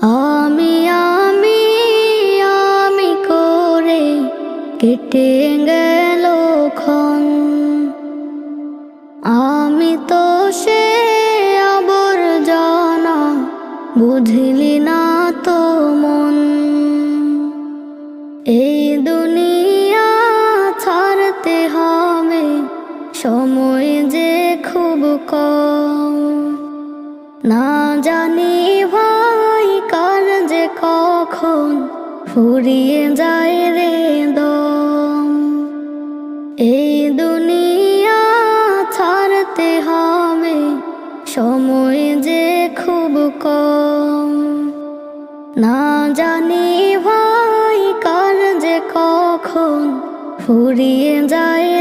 আমি আমি আমি করে কেটে গেল ক্ষণ। আমি তো সে আবর্জনা, বুঝলি না তো মন। এই দুনিয়া ছাড়তে হবে, সময় যে খুব কম। না জানি ভাই কার যে কখন ফুরিয়ে যায় রে দম। এই দুনিয়া ছাড়তে হবে, সময় যে খুব কম। না জানি ভাই কার যে কখন ফুরিয়ে যায়